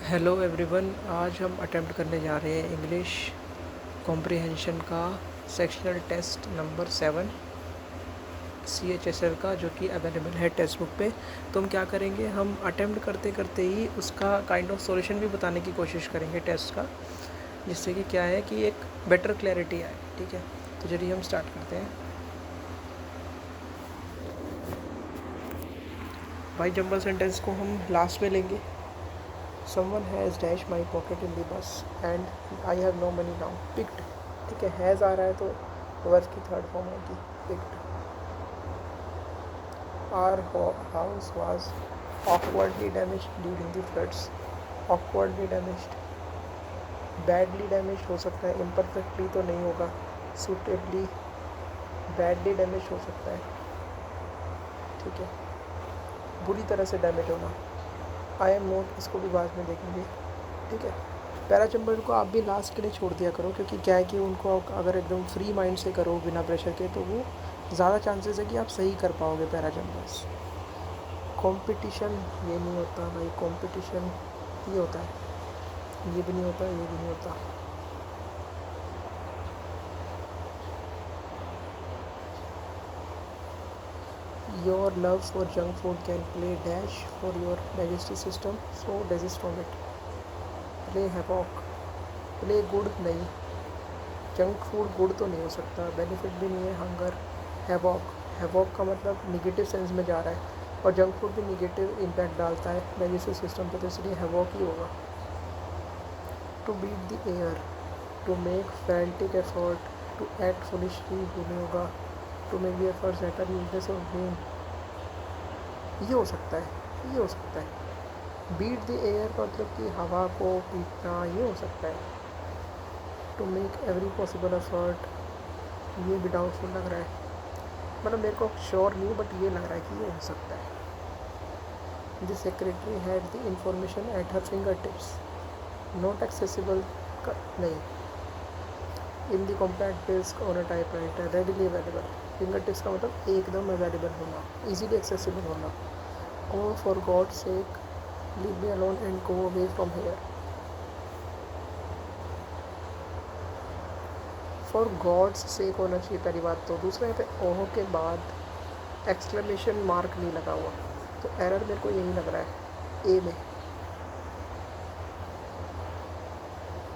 Hello everyone, आज हम attempt करने जा रहे हैं इंग्लिश कॉम्प्रिहेंशन का सेक्शनल टेस्ट नंबर 7 CHSL का, जो कि अवेलेबल है टेक्स्ट बुक पे। तो हम क्या करेंगे, हम अटेम्प्ट करते करते ही उसका काइंड ऑफ सॉल्यूशन भी बताने की कोशिश करेंगे टेस्ट का, जिससे कि क्या है कि एक बेटर क्लैरिटी आए। ठीक है, तो चलिए हम स्टार्ट करते हैं। भाई जंबल सेंटेंस को हम लास्ट में लेंगे। Someone has dash my pocket in the bus and I have no money now. Picked, ठीक है, हैज़ आ रहा है तो वर्ब की थर्ड फॉर्म होगी picked. Our house was awkwardly damaged during the floods। awkwardly damaged, badly damaged हो सकता है, imperfectly तो नहीं होगा, suitably badly damaged हो सकता है। ठीक है, बुरी तरह से डैमेज होना। आई एम नॉट, इसको भी बाद में देखेंगे। ठीक है, पैराचैम्बर को आप भी लास्ट के लिए छोड़ दिया करो, क्योंकि क्या है कि उनको अगर एकदम फ्री माइंड से करो बिना प्रेशर के, तो वो ज़्यादा चांसेस है कि आप सही कर पाओगे पैराचैम्बर्स। कंपटीशन ये नहीं होता भाई, कंपटीशन ये होता है, ये भी नहीं होता, ये भी नहीं होता। Your love for junk food can play dash for your digestive system, so desist from it. Play havoc, play good नहीं, जंक फूड गुड तो नहीं हो सकता, बेनिफिट भी नहीं है। हंगर, हैवॉक, हैवॉक का मतलब निगेटिव सेंस में जा रहा है, और जंक फूड भी निगेटिव इम्पैक्ट डालता है डाइजेस्टिव सिस्टम पे, तो इसलिए हैवॉक ही होगा। To beat the air, to make frantic effort, to act foolishly भी नहीं होगा। To make the efforts at a useless of game, ये हो सकता है, ये हो सकता है। बीट द एयर का मतलब कि हवा को पीटना, ये हो सकता है। To make every possible effort, ये भी डाउटफुल लग रहा है, मतलब मेरे को श्योर नहीं, बट ये लग रहा है कि ये हो सकता है। The secretary had the information at her finger tips, not accessible का नहीं। In the compact disc on a typewriter, readily available, finger tips का मतलब एकदम अवेलेबल होना, ईजीली एक्सेसिबल होना। Oh for God sake leave me alone and go away from here, for God's sake होना चाहिए पहली बात तो। दूसरा यहाँ पे ओह के बाद एक्सक्लेमेशन मार्क नहीं लगा हुआ, तो एरर मेरे को यही लग रहा है ए में।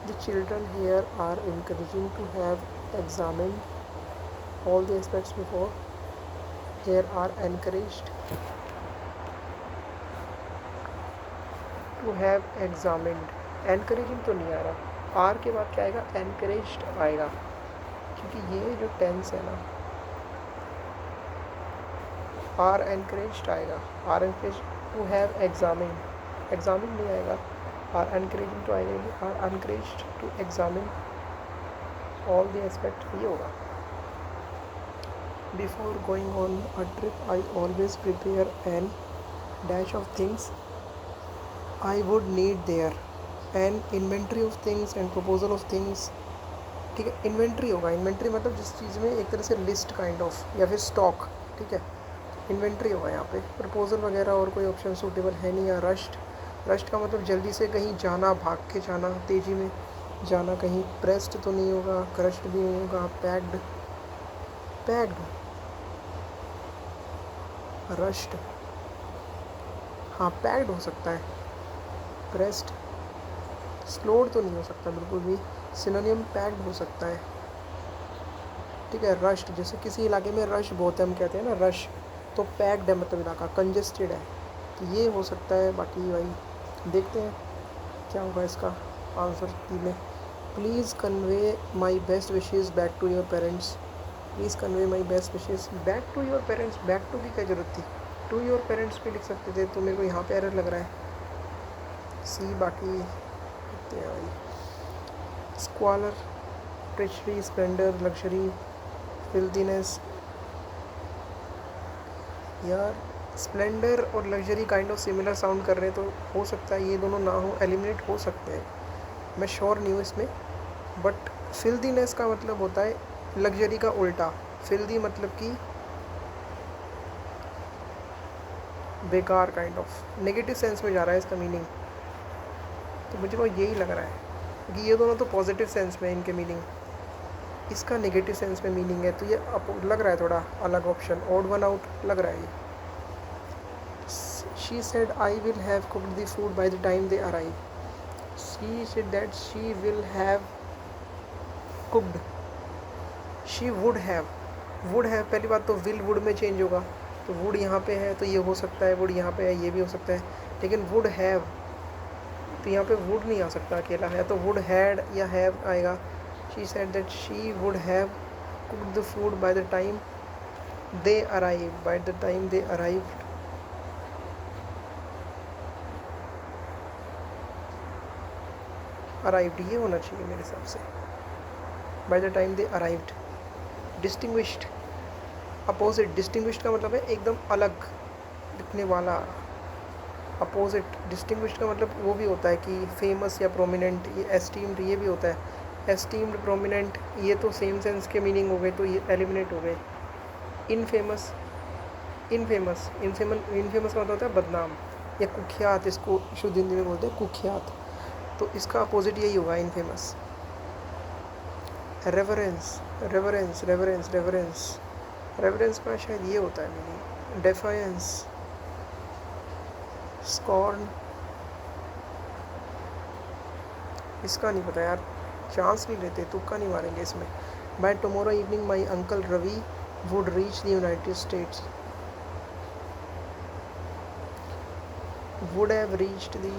The children here are encouraging to have examined all the aspects before, here are encouraged to have examined. Encouraging तो नहीं आ रहा, आर के बाद क्या आएगा, एनकरेज्ड आएगा, क्योंकि ये जो टेंस है ना, आर एनकरेज्ड आएगा, are encourage to have examine, examine नहीं आएगा, आर एनकरेजिंग तो आएगा नहीं, are encouraged to examine all the aspect, ये होगा। Before going on a trip I always prepare an dash of things I would need there, an inventory of things and proposal of things. ठीक है, inventory होगा, inventory मतलब जिस चीज़ में एक तरह से लिस्ट काइंड ऑफ, या फिर स्टॉक। ठीक है, इन्वेंट्री होगा यहाँ पे। प्रपोजल वगैरह और कोई ऑप्शन सूटेबल है नहीं। या रश्ट, रश्ट का मतलब जल्दी से कहीं जाना, भाग के जाना, तेज़ी में जाना कहीं। प्रेस्ड तो नहीं होगा, क्रश्ड भी नहीं होगा। पैक्ड, पैक्ड, रश्ड, हाँ पैक्ड हो सकता है। प्रेस्ड, स्लोड तो नहीं हो सकता बिल्कुल भी। सिनोनिम पैक्ड हो सकता है। ठीक है, रश्ड, जैसे किसी इलाके में रश बहुत है, हम कहते हैं ना रश, तो पैक्ड है मतलब इलाका कंजेस्टेड है, तो ये हो सकता है। बाकी भाई देखते हैं क्या होगा इसका आंसर डी में। Please convey my best wishes back to your parents, please convey my best wishes back to your parents, back to की क्या ज़रूरत थी, टू योर पेरेंट्स भी लिख सकते थे, तो मेरे को यहाँ पे एरर लग रहा है। सी, बाकी देखते हैं भाई। स्क्वालर, ट्रिचरी, स्प्लेंडर, लग्जरी, फिल्दीनेस। यार स्प्लेंडर और luxury kind of similar sound कर रहे हैं, तो हो सकता है ये दोनों ना हो, एलिमिनेट हो सकते हैं, मैं श्योर नहीं हूँ इसमें। बट फिल्दीनेस का मतलब होता है लग्जरी का उल्टा। फिल्दी मतलब कि बेकार, काइंड ऑफ नेगेटिव सेंस में जा रहा है इसका मीनिंग। तो मुझे को यही लग रहा है, क्योंकि ये दोनों तो पॉजिटिव सेंस में इनके मीनिंग, इसका नेगेटिव सेंस में मीनिंग है, तो ये लग रहा है थोड़ा अलग ऑप्शन, ऑड वन आउट लग रहा है ये। She said I will have cooked the food by the time they arrive. She said that she will have cooked, she would have, would have पहली बात तो विल वुड में change होगा, तो वुड यहाँ पे है तो ये हो सकता है, वुड यहाँ पे है ये भी हो सकता है, लेकिन वुड हैव तो यहाँ पे वुड नहीं आ सकता अकेला है, तो वुड हैड या हैव आएगा। She said that she would have cooked the food by the time they arrive, by the time they arrive, arrived ये होना चाहिए मेरे हिसाब से, by the time they arrived. Distinguished, opposite, distinguished का मतलब है एकदम अलग दिखने वाला, अपोजिट। डिस्टिंग्विश्ड का मतलब वो भी होता है कि फेमस या प्रोमिनेंट, ये एस्टीम्ड ये भी होता है, एस्टीम्ड प्रोमिनेंट ये तो सेम सेंस के मीनिंग हो गए, तो ये एलिमिनेट हो गए। इनफेमस, इनफेमस, इनफेमस का मतलब होता है बदनाम या कुख्यात, इसको शुद्ध हिंदी में बोलते हैं कुख्यात, तो इसका अपोजिट यही होगा infamous. Reverence, reverence, reverence, reverence, reverence का शायद ये होता है मीनिंग। डेफायंस, स्कॉर्न, इसका नहीं पता यार, चांस नहीं लेते, तुक्का नहीं मारेंगे इसमें। By tomorrow evening my uncle Ravi would reach the United States, would have reached the,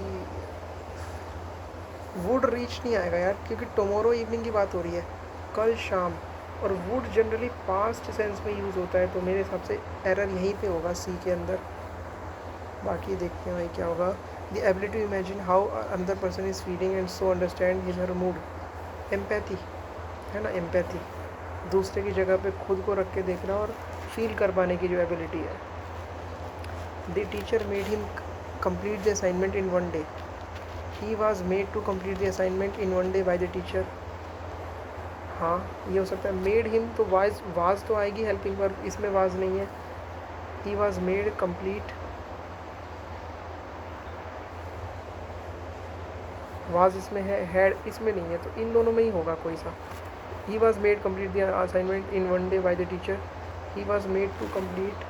would reach नहीं आएगा यार, क्योंकि टुमारो इवनिंग की बात हो रही है, कल शाम, और वुड जनरली पास्ट सेंस में यूज़ होता है, तो मेरे हिसाब से एरर यहीं पे होगा सी के अंदर। बाकी देखते हैं भाई क्या होगा। The ability to imagine how another person is feeling and so understand his her mood, empathy है ना, एम्पैथी, दूसरे की जगह पे खुद को रख के देखना और फील कर पाने की जो एबिलिटी है। The teacher made him complete the assignment in one day, he was made to complete the assignment in one day by the teacher, हाँ ये हो सकता है। मेड हिम तो वाज तो आएगी हेल्पिंग वर्ब, इसमें वाज नहीं है। ही वॉज मेड कंप्लीट, वाज इसमें है, हैड इसमें नहीं है, तो इन दोनों में ही होगा कोई सा। He was made complete the assignment in one day by the teacher, he was made to complete,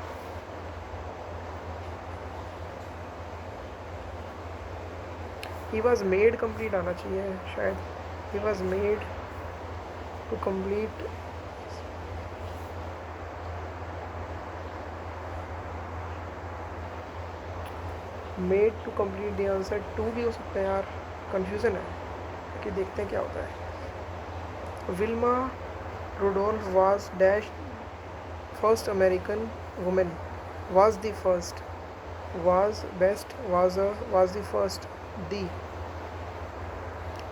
he was made complete आना चाहिए शायद, he was made to complete, made to complete the answer, to भी हो सकता है यार, confusion है कि देखते हैं क्या होता है। Wilma Rudolph was dash first American women, was the first, was best, was the first, the,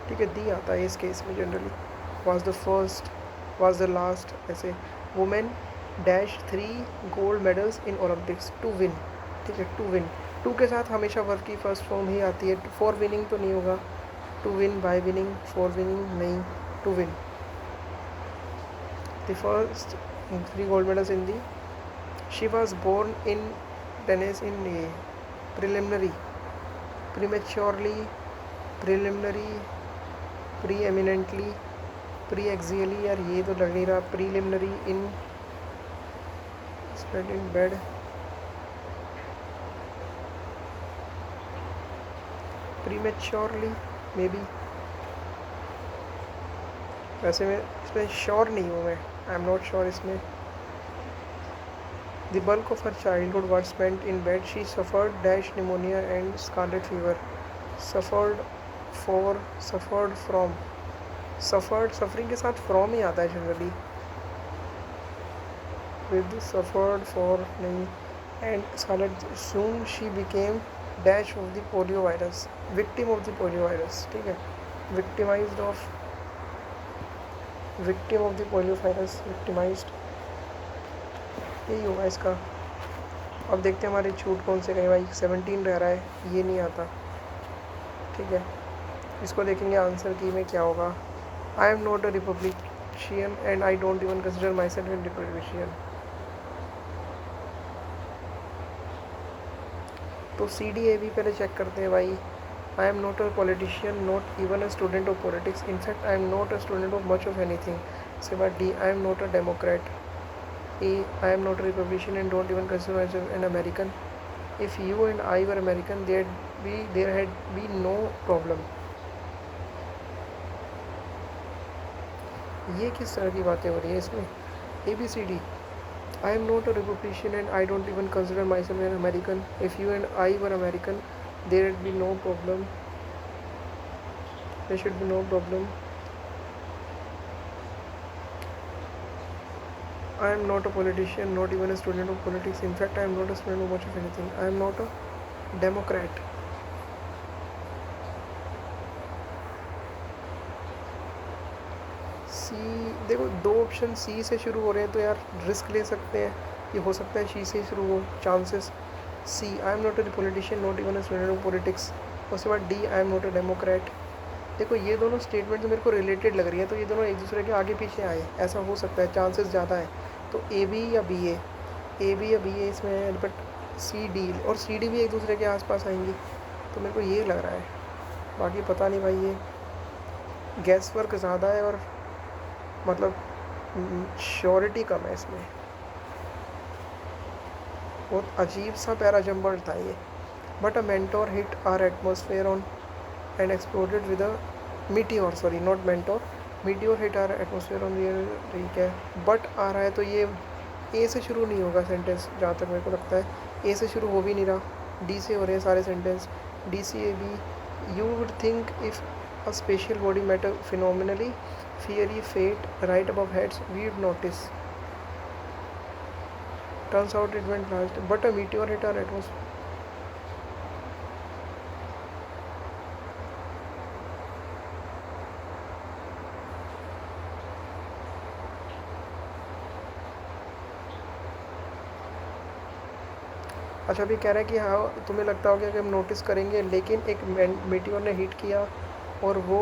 ठीक है दी आता है इस केस में generally, was the first, was the last, ऐसे। Women dash 3 gold medals in Olympics, to win, ठीक है to win, to के साथ हमेशा वर्ब की फर्स्ट फॉर्म ही आती है, फॉर विनिंग तो नहीं होगा, to win, by winning, for winning नहीं, to win. The first 3 gold medals in the, she was born in tennis in ये preliminary, prematurely, preliminary, preeminently, pre axially, यार ये तो लग नहीं रहा, preliminary in spread in bed, prematurely may be, वैसे मैं इसमें श्योर नहीं हूँ, मैं आई एम नॉट श्योर इसमें। The bulk of her childhood was spent in bed, she suffered dash pneumonia and scarlet fever, suffered for, suffered from, suffered suffering के साथ from ही आता है जनरली, विद सफर्ड फॉर नहीं, and scarlet, soon she became dash of the polio virus, victim of the polio virus, ठीक है, victimized of, victim of the polio virus, victimized, यही होगा इसका। अब देखते हैं हमारे छूट कौन से गए भाई, 17 रह रहा है, ये नहीं आता, ठीक है इसको देखेंगे आंसर की में क्या होगा। I am not a Republican and I don't even consider myself an Republican, तो CDAB पहले चेक करते हैं भाई, I am not a politician, not even a student of politics. In fact, I am not a student of much of anything. Say about D. I am not a Democrat. A. I am not a Republican and don't even consider myself an American. If you and I were American, there had been no problem. ये किस तरह की बातें हो रही है इसमें? ABCD. I am not a Republican and I don't even consider myself an American. If you and I were American, there would be no problem. There should be no problem. I am not a politician, not even a student of politics. In fact, I am not a student of much of anything. I am not a Democrat. सी, देखो दो option C से शुरू हो रहे हैं तो यार risk ले सकते हैं, ये हो सकता है सी से शुरू हो, chances C I am not a politician not even a student of politics. उसके बाद D I am not a democrat. देखो ये दोनों स्टेटमेंट मेरे को रिलेटेड लग रही है, तो ये दोनों एक दूसरे के आगे पीछे आए, ऐसा हो सकता है, चांसेस ज़्यादा है। तो ए बी या बी ए इसमें है, बट सी डी और सी डी भी एक दूसरे के आसपास आएंगी, तो मेरे को ये लग रहा है, बाकी पता नहीं भाई। ये गैस वर्क ज़्यादा है और मतलब श्योरिटी कम है इसमें। बहुत अजीब सा पैराजम्बल था ये। But a mentor hit our atmosphere on and exploded with a meteor, sorry not mentor, meteor hit our atmosphere on real, ठीक है। बट आ रहा है तो ये ए से शुरू नहीं होगा सेंटेंस, जहाँ तक मेरे को लगता है ए से शुरू हो भी नहीं रहा, डी से हो रहे हैं सारे sentence, D C A B. You would think if a spatial body matter phenomenally fiery fate right above heads we'd notice, turns out it went last but a meteor hit our atmosphere। अच्छा अभी कह रहा है कि हाँ तुम्हें लगता होगा कि हम नोटिस करेंगे, लेकिन एक मीटियोर ने हिट किया और वो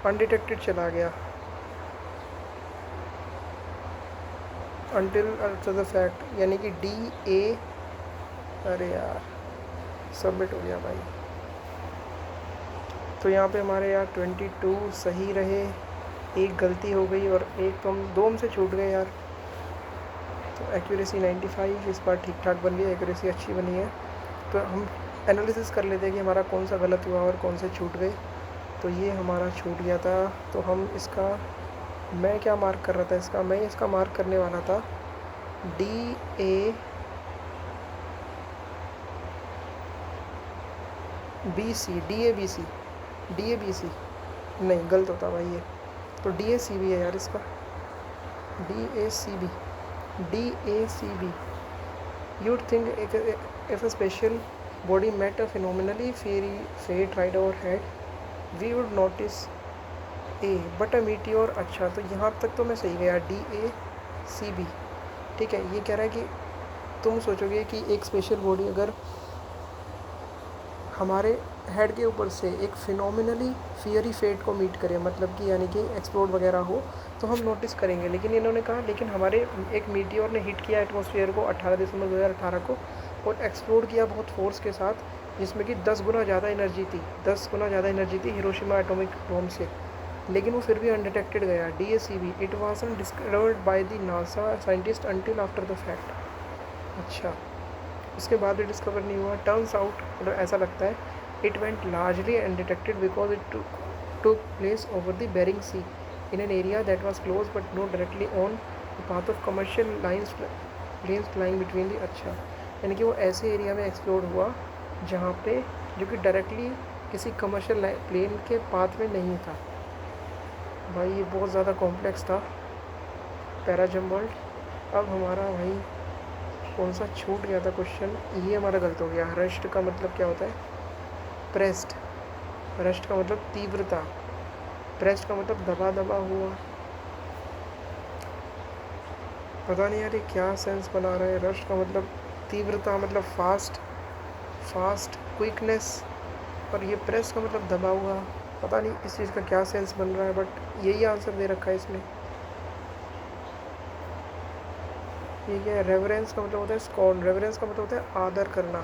अनडिटेक्टेड चला गया अनटिल आफ्टर द फैक्ट, यानी कि डी ए, अरे यार सबमिट हो गया भाई। तो यहाँ पे हमारे यार 22 सही रहे, एक गलती हो गई और एक तो हम दो से छूट गए यार। तो एक्यूरेसी 95 इस बार ठीक ठाक बन गई, एक्यूरेसी अच्छी बनी है। तो हम एनालिसिस कर लेते हैं कि हमारा कौन सा गलत हुआ और कौन से छूट गए। तो ये हमारा छूट गया था, तो हम इसका, मैं क्या मार्क कर रहा था इसका, मैं इसका मार्क करने वाला था D A B C, D A B C, D A B C नहीं गलत होता भाई ये, तो डी ए सी बी है यार इसका, D A C B, D A C B. You'd think if a spatial body met a phenomenally fiery fate right overhead we would notice a but a meteor. अच्छा तो यहाँ तक तो मैं सही गया, डी ए सी बी, ठीक है। ये कह रहा है कि तुम सोचोगे कि एक स्पेशल बॉडी अगर हमारे हेड के ऊपर से एक फिनोमिनली फियरी फेट को मीट करे, मतलब कि यानी कि एक्सप्लोड वगैरह हो, तो हम नोटिस करेंगे। लेकिन इन्होंने कहा लेकिन हमारे एक मीटियोर ने हिट किया एटमॉस्फेयर को 18 दिसंबर 2018 को और एक्सप्लोड किया बहुत फोर्स के साथ, जिसमें कि 10 गुना ज़्यादा एनर्जी थी, 10 गुना ज़्यादा एनर्जी थी हिरोशिमा एटॉमिक बॉम्ब से, लेकिन वो फिर भी अनडिटेक्टेड गया, D A C B. It wasn't discovered by the NASA scientist until after the fact. अच्छा उसके बाद भी डिस्कवर नहीं हुआ। टर्न्स आउट, मतलब ऐसा लगता है, it went largely undetected because it took place over the Bering Sea in an area that was close but not directly on the path of commercial lines planes flying between the. अच्छा यानी कि वो ऐसे area में explore हुआ जहाँ पे जो कि डायरेक्टली किसी कमर्शियल प्लेन के पाथ में नहीं था। भाई ये बहुत ज़्यादा कॉम्प्लेक्स था पैराजम्बल्ड। अब हमारा भाई कौन सा छूट गया था क्वेश्चन, ये हमारा गलत हो गया। रस्ट का मतलब क्या होता है, प्रेस्ड, रस्ट का मतलब तीव्रता, प्रेस्ड का मतलब दबा दबा हुआ। पता नहीं यार ये क्या सेंस बना रहा है। रस्ट का मतलब तीव्रता, मतलब फास्ट, फास्ट क्विकनेस, और ये प्रेस का मतलब दबा हुआ। पता नहीं इस चीज़ का क्या सेंस बन रहा है, बट यही आंसर दे रखा है इसमें। ठीक है, रेवरेंस का मतलब होता है स्कॉन, रेवरेंस का मतलब होता है आदर करना।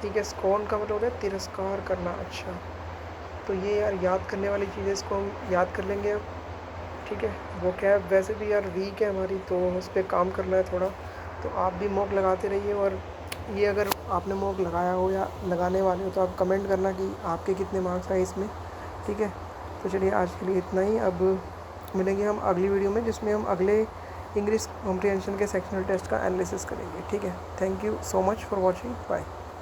ठीक है, स्कॉन का मतलब होता है तिरस्कार करना। अच्छा, तो ये यार याद करने वाली चीज़ें, इसको हम याद कर लेंगे अब। ठीक है, वो कैब वैसे भी यार वीक है हमारी, तो उस पर काम करना है थोड़ा। तो आप भी मॉक लगाते रहिए, और ये अगर आपने मॉक लगाया हो या लगाने वाले हो तो आप कमेंट करना कि आपके कितने मार्क्स आए इसमें। ठीक है, तो चलिए आज के लिए इतना ही। अब मिलेंगे हम अगली वीडियो में, जिसमें हम अगले इंग्लिश कॉम्प्रिहेंशन के सेक्शनल टेस्ट का एनालिसिस करेंगे। ठीक है, thank you so much for watching, bye.